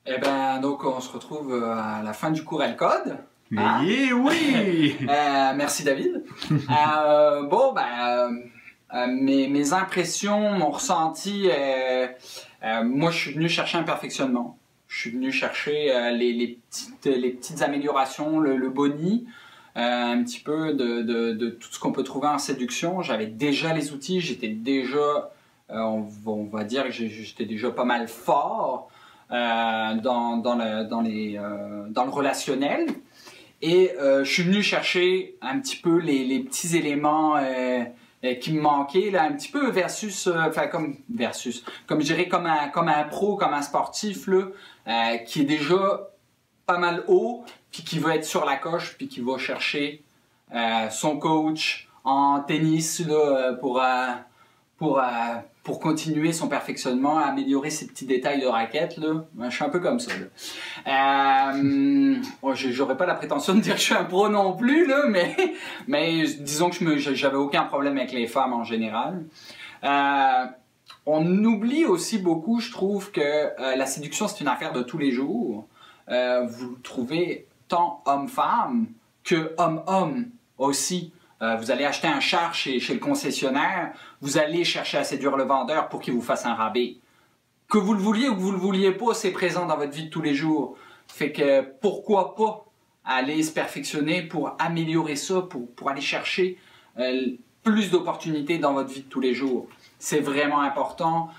Eh ben, donc on se retrouve à la fin du cours L-Code. Hein? Oui! Merci David. Mes impressions, mon ressenti, moi je suis venu chercher un perfectionnement. Je suis venu chercher les petites améliorations, le boni, un petit peu de tout ce qu'on peut trouver en séduction. J'avais déjà les outils, j'étais déjà, on va dire que j'étais déjà pas mal fort dans le relationnel. Et je suis venu chercher un petit peu les petits éléments qui me manquaient, là, un petit peu versus, comme je dirais, comme un pro, comme un sportif, là, qui est déjà pas mal haut, puis qui va être sur la coche, puis qui va chercher son coach en tennis là, pour continuer son perfectionnement, améliorer ses petits détails de raquette. Là. Je suis un peu comme ça. J'aurais pas la prétention de dire que je suis un pro non plus, là, mais disons que j'avais aucun problème avec les femmes en général. On oublie aussi beaucoup, je trouve, que la séduction, c'est une affaire de tous les jours. Vous le trouvez tant homme-femme que homme-homme aussi. Vous allez acheter un char chez le concessionnaire, vous allez chercher à séduire le vendeur pour qu'il vous fasse un rabais. Que vous le vouliez ou que vous le vouliez pas, c'est présent dans votre vie de tous les jours. Fait que pourquoi pas aller se perfectionner pour améliorer ça, pour aller chercher plus d'opportunités dans votre vie de tous les jours. C'est vraiment important.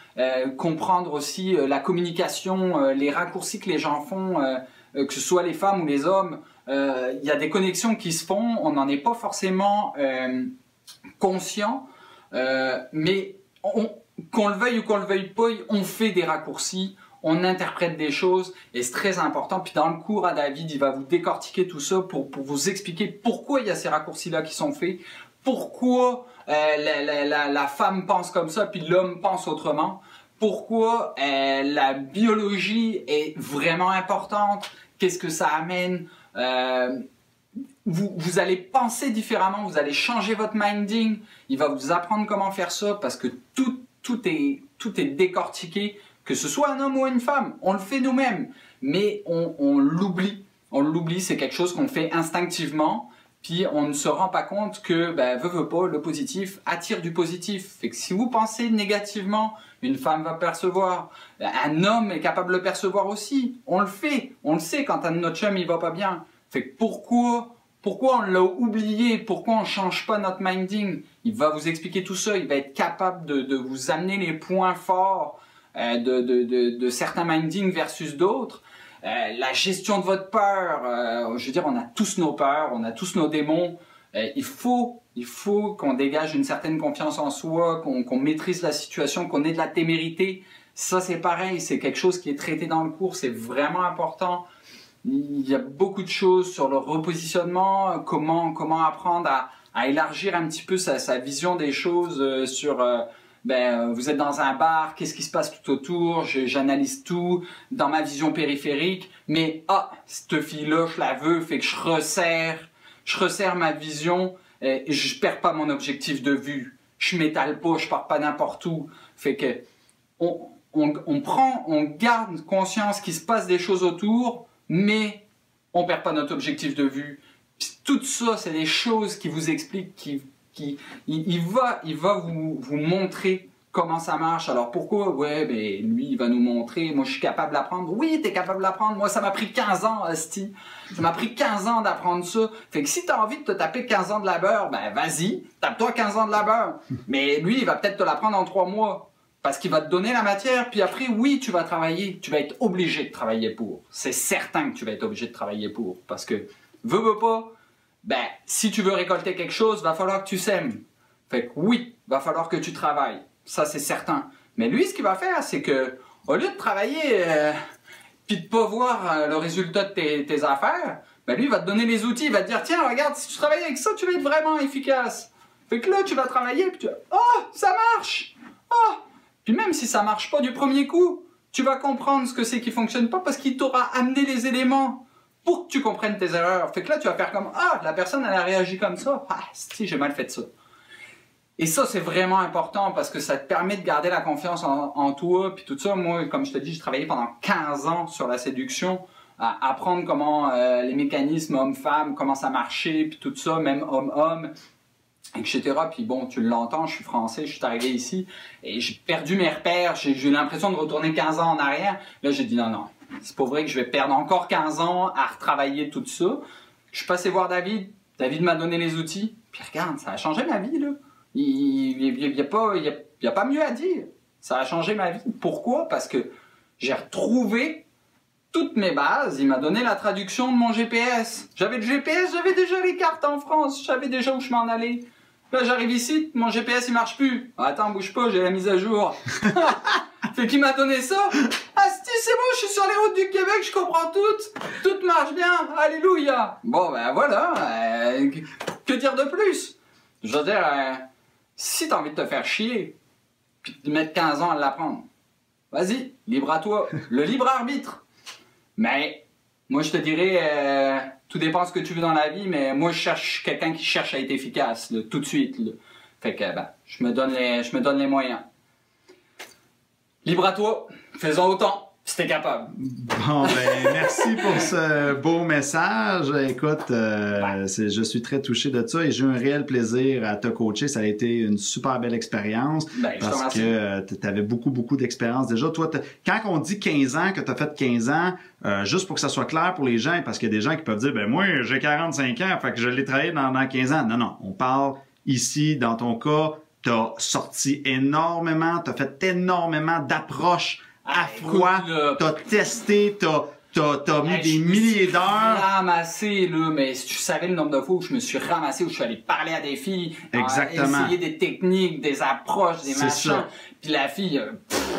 Comprendre aussi la communication, les raccourcis que les gens font, que ce soit les femmes ou les hommes. Il y a des connexions qui se font, on n'en est pas forcément conscient, mais qu'on le veuille ou qu'on le veuille pas, on fait des raccourcis, on interprète des choses, et c'est très important. Puis dans le cours à David, il va vous décortiquer tout ça pour vous expliquer pourquoi il y a ces raccourcis-là qui sont faits, pourquoi la femme pense comme ça, puis l'homme pense autrement, pourquoi la biologie est vraiment importante, qu'est-ce que ça amène. Vous allez penser différemment, vous allez changer votre minding, il va vous apprendre comment faire ça parce que tout est décortiqué, que ce soit un homme ou une femme, on le fait nous-mêmes, mais on l'oublie, c'est quelque chose qu'on fait instinctivement, puis on ne se rend pas compte que, veut pas, le positif attire du positif, fait que si vous pensez négativement, une femme va percevoir, un homme est capable de le percevoir aussi, on le fait, on le sait quand notre chum il va pas bien, fait que pourquoi on l'a oublié, pourquoi on change pas notre minding, il va vous expliquer tout ça, il va être capable de vous amener les points forts de certains mindings versus d'autres. La gestion de votre peur, je veux dire, on a tous nos peurs, on a tous nos démons. Il faut qu'on dégage une certaine confiance en soi, qu'on maîtrise la situation, qu'on ait de la témérité. Ça, c'est pareil, c'est quelque chose qui est traité dans le cours, c'est vraiment important. Il y a beaucoup de choses sur le repositionnement, comment apprendre à élargir un petit peu sa vision des choses sur... vous êtes dans un bar, qu'est-ce qui se passe tout autour, j'analyse tout dans ma vision périphérique, mais cette fille-là, je la veux, fait que je resserre ma vision, et je perds pas mon objectif de vue, je m'étale pas, je pars pas n'importe où, fait que on garde conscience qu'il se passe des choses autour, mais on perd pas notre objectif de vue. Puis tout ça, c'est des choses qui vous expliquent, il va vous montrer comment ça marche. Alors pourquoi? Lui, il va nous montrer. Moi, je suis capable d'apprendre. Oui, t'es capable d'apprendre. Moi, ça m'a pris 15 ans, hostie. Ça m'a pris 15 ans d'apprendre ça. Fait que si t'as envie de te taper 15 ans de labeur, vas-y, tape-toi 15 ans de labeur. Mais lui, il va peut-être te l'apprendre en 3 mois. Parce qu'il va te donner la matière, puis après, oui, tu vas travailler. Tu vas être obligé de travailler pour. C'est certain que tu vas être obligé de travailler pour. Parce que, veux pas, si tu veux récolter quelque chose, va falloir que tu sèmes. Fait que oui, va falloir que tu travailles. Ça, c'est certain. Mais lui, ce qu'il va faire, c'est que, au lieu de travailler, puis de pas voir le résultat de tes affaires, lui, il va te donner les outils. Il va te dire, tiens, regarde, si tu travailles avec ça, tu vas être vraiment efficace. Fait que là, tu vas travailler, puis tu vas, ça marche! Puis même si ça marche pas du premier coup, tu vas comprendre ce que c'est qui fonctionne pas parce qu'il t'aura amené les éléments pour que tu comprennes tes erreurs. Fait que là, tu vas faire comme, la personne, elle a réagi comme ça. Si, j'ai mal fait ça. Et ça, c'est vraiment important parce que ça te permet de garder la confiance en toi. Puis tout ça, moi, comme je te dis, j'ai travaillé pendant 15 ans sur la séduction, à apprendre comment les mécanismes homme-femme, comment ça marchait, puis tout ça, même homme-homme, etc. Puis bon, tu l'entends, je suis français, je suis arrivé ici et j'ai perdu mes repères. J'ai eu l'impression de retourner 15 ans en arrière. Là, j'ai dit non, c'est pas vrai que je vais perdre encore 15 ans à retravailler tout ça. Je suis passé voir David. David m'a donné les outils. Puis regarde, ça a changé ma vie, là. Il y a pas mieux à dire. Ça a changé ma vie. Pourquoi? Parce que j'ai retrouvé toutes mes bases. Il m'a donné la traduction de mon GPS. J'avais le GPS, j'avais déjà les cartes en France. Je savais déjà où je m'en allais. Là, j'arrive ici, mon GPS, il marche plus. Attends, bouge pas, j'ai la mise à jour. Fait qu'il m'a donné ça. Ah, c'est bon, je suis sur les routes du Québec, je comprends tout. Tout marche bien. Alléluia. Bon, ben voilà. Que dire de plus? Je veux dire, si t'as envie de te faire chier, puis de mettre 15 ans à l'apprendre, vas-y, libre à toi. Le libre arbitre. Mais, moi, je te dirais, tout dépend de ce que tu veux dans la vie, mais moi, je cherche quelqu'un qui cherche à être efficace, là, tout de suite. Là. Fait que, ben, je me donne les moyens. Libre à toi, faisons autant, si t'es capable. Bon, ben, merci pour ce beau message. Écoute, je suis très touché de ça et j'ai eu un réel plaisir à te coacher. Ça a été une super belle expérience parce que tu avais beaucoup d'expérience déjà. Toi, quand on dit 15 ans, que tu as fait 15 ans, juste pour que ça soit clair pour les gens, parce qu'il y a des gens qui peuvent dire, ben moi, j'ai 45 ans, fait que je l'ai travaillé dans 15 ans. Non, on parle ici, dans ton cas, tu as sorti énormément, tu as fait énormément d'approches à froid, tu as testé, t'as mis des milliers d'heures. Ramassé, là, mais si tu savais le nombre de fois où je me suis ramassé, où je suis allé parler à des filles, essayer des techniques, des approches, des machins. Puis la fille,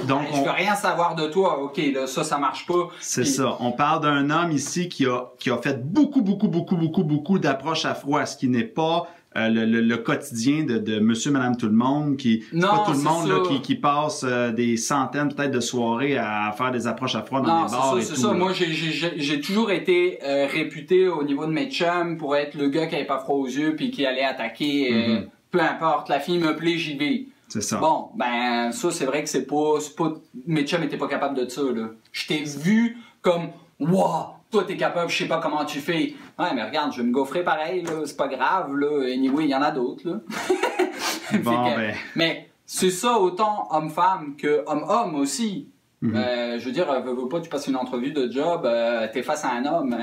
donc je veux rien savoir de toi. OK, là, ça marche pas. C'est ça. On parle d'un homme ici qui a fait beaucoup d'approches à froid, ce qui n'est pas le quotidien de monsieur, madame, tout le monde, c'est pas tout le monde là, qui passe des centaines peut-être de soirées à faire des approches à froid dans des bars et tout. C'est ça. Moi, j'ai toujours été réputé au niveau de mes chums pour être le gars qui avait pas froid aux yeux puis qui allait attaquer, peu importe, la fille me plaît, j'y vais. C'est ça. Bon, ben ça, c'est vrai que c'est pas mes chums étaient pas capables de ça, là. Je t'ai vu comme, wow! Toi, t'es capable, je sais pas comment tu fais. Ouais, mais regarde, je vais me gaufrer pareil, là. C'est pas grave, là. Anyway, il y en a d'autres, là. Mais c'est ça autant homme-femme que homme-homme aussi. Je veux dire, veux pas, tu passes une entrevue de job, t'es face à un homme.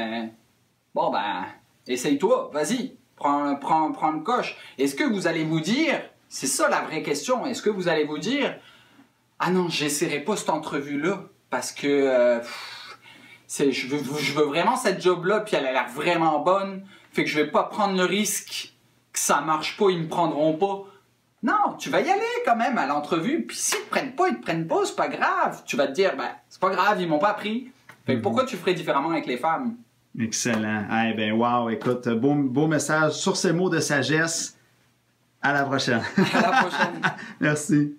Bon, ben, essaye-toi, vas-y. Prends le coche. Est-ce que vous allez vous dire, c'est ça la vraie question, est-ce que vous allez vous dire, ah non, j'essaierai pas cette entrevue-là parce que... je veux vraiment cette job-là, puis elle a l'air vraiment bonne, fait que je vais pas prendre le risque que ça marche pas, ils me prendront pas. Non, tu vas y aller quand même à l'entrevue, puis s'ils te prennent pas, c'est pas grave. Tu vas te dire, ben, c'est pas grave, ils m'ont pas pris. Fait que pourquoi tu ferais différemment avec les femmes? Excellent. Eh ben, wow, écoute, beau message sur ces mots de sagesse. À la prochaine. À la prochaine. Merci.